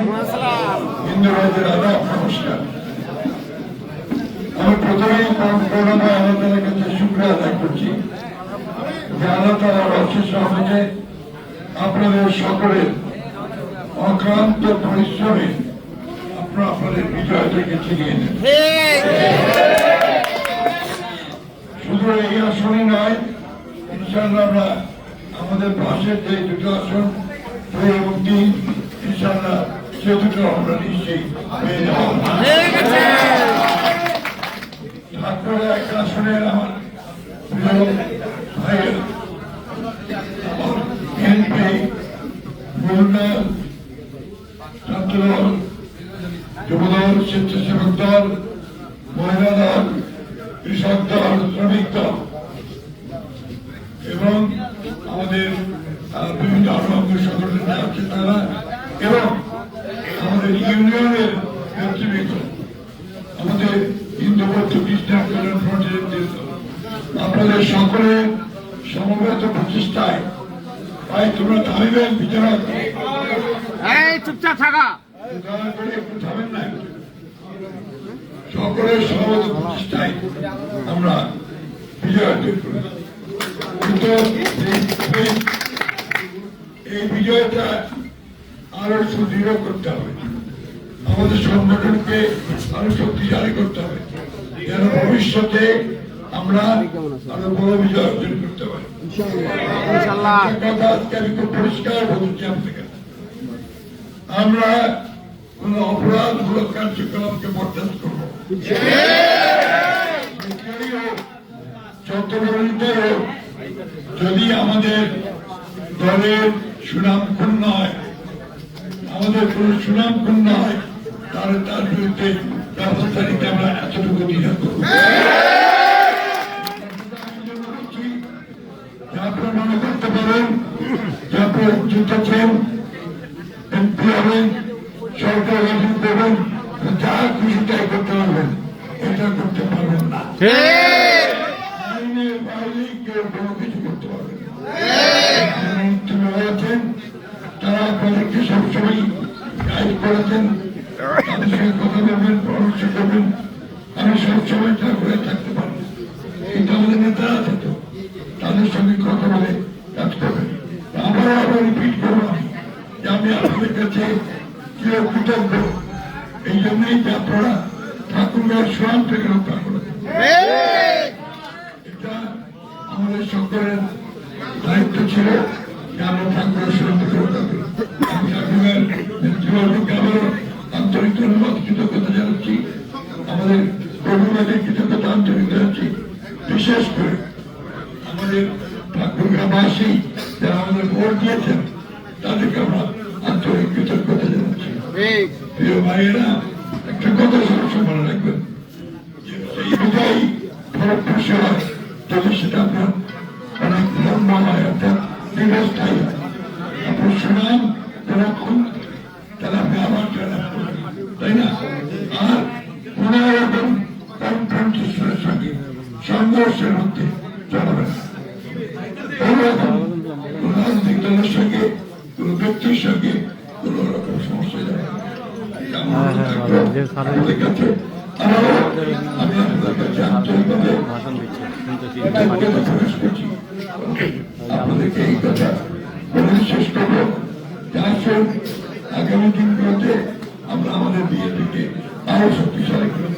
হিন্দু রাজ্যের আদাব নমস্কার। আমি প্রথমেই করুণাময় আল্লাহ তাআলার কাছে শুকরিয়া আদায় করছি যে আল্লাহ তাআলার অশেষ রহমতে আপনাদের সকলের অক্লান্ত পরিশ্রমে আপনারা আপনাদের বিজয়টাকে ছিনিয়ে নেন। শুধু এই আসনে নয়, ইনশাআল্লাহ আমরা আমাদের পাশের যে দুটো আসন 2 এবং 3 ইনশাআল্লাহ সে দুটো আমরা নিশ্চয়ই পেয়ে যাব। তারপরে একটা আসনের আমার প্রিয় ভাইয়ের বিএনপি খুলনা ছাত্রদল, যুবদল, স্বেচ্ছাসেবক দল, মহিলা দল, কৃষক দল, শ্রমিক দল এবং আমাদের বিভিন্ন অঙ্গ সংগঠন আছে তারা এবং আমাদের ইউনিয়নের নেতৃবৃন্দ, আমাদের হিন্দু বৌদ্ধ খ্রিস্টান কল্যাণ ফ্রন্টের নেতৃত্ব, আপনাদের সকলের সমবেত প্রচেষ্টায় ভাই তোমরা থামিবেন বিচারক, চুপচাপ থাকা, দয়া করে একটু থামেন না। সকলের সমবেত প্রচেষ্টায় আমরা বিজয় অর্জন করি। কিন্তু এই বিজয়টা আরো সুদৃঢ় করতে হবে, আমাদের সংগঠনকে আরো শক্তিশালী করতে হবে, যেন ভবিষ্যতে আমরা আরো বড় বিজয় অর্জন করতে পারি। কথা আজকে আমি খুব পরিষ্কার বলছি আপনাকে, আমরা কোন অপরাধমূলক কার্যক্রমকে বরদাস্ত করব, যত বড়ই হোক, যদি আমাদের দলের সুনাম ক্ষুণ্ণ হয়, আমাদের কোন সুনাম ক্ষুণ্ণ হয়, তাহলে তার বিরুদ্ধে ব্যবস্থা নিতে আমরা এতটুকু দ্বিধা করব। আপনারা মনে করতে পারেন যে আপনারা জিতেছেন, এমপি হবেন, সরকার গঠন করবেন, যা খুশি তাই করতে পারবেন, এটা করতে পারবেন না। আইনের বাইরে কেউ কোনো কিছু করতে পারবেন না। আছেন তারা আপনাদেরকে সবসময় গাইড করেছেন, তাদের সঙ্গে কথা বলবেন, পরামর্শ করবেন, আমি সবসময় তা করে থাকতে পারবো। কিন্তু আমাদের নেতা আছে তো, তাদের সঙ্গে কথা বলে কাজ করবেন। আবার রিপিট করবো যে আমি আপনাদের কাছে চিরকৃতজ্ঞ এই জন্যই যে আপনারা ঠাকুরগাঁও সোয়ান থেকে রক্ষা করেছেন। এটা আমাদের সকলের দায়িত্ব ছিল যে আমরা ঠাকুরের সোয়ান থেকে রক্ষা করি। আমি ঠাকুরের নেতৃবর্গকে আবারও আন্তরিক ধন্যবাদ, কৃতজ্ঞতা জানাচ্ছি, আমাদের প্রভুবাদের কৃতজ্ঞতা আন্তরিক জানাচ্ছি। বিশেষ করে আমাদের ঠাকুরগাঁওবাসী যারা আমাদের ভোট দিয়েছেন তাদেরকে আমরা আন্তরিক কৃতজ্ঞতা জানাচ্ছি। প্রিয় ভাইয়েরা, একটা কথা সবসময় মনে রাখবেন, এই বিজয় ফলপ্রসূ হয় যদি সেটা আপনার অনেক লম্বা হয়, অর্থাৎ দীর্ঘস্থায়ী হয়। আপনার সুনাম যখন তাহলে আপনি আবার জয়লাভ করবেন, তাই না? আর কোন রকম কনফ্রন্টেশনের সঙ্গে সংঘর্ষের মধ্যে চলবে না। এইরকম কোন রাজনৈতিক দলের সঙ্গে, কোন ব্যক্তির সঙ্গে কোন রকম সমস্যা যাবে না। আমাদের কাছে আমি আপনাদের কাছে আন্তরিকভাবে প্রকাশ করছি। আপনাদেরকে এই কথা বলে শেষ করবো, আসুন আগামী দিনগুলোতে আমরা আমাদের বিজেপিকে আরো শক্তিশালী করব।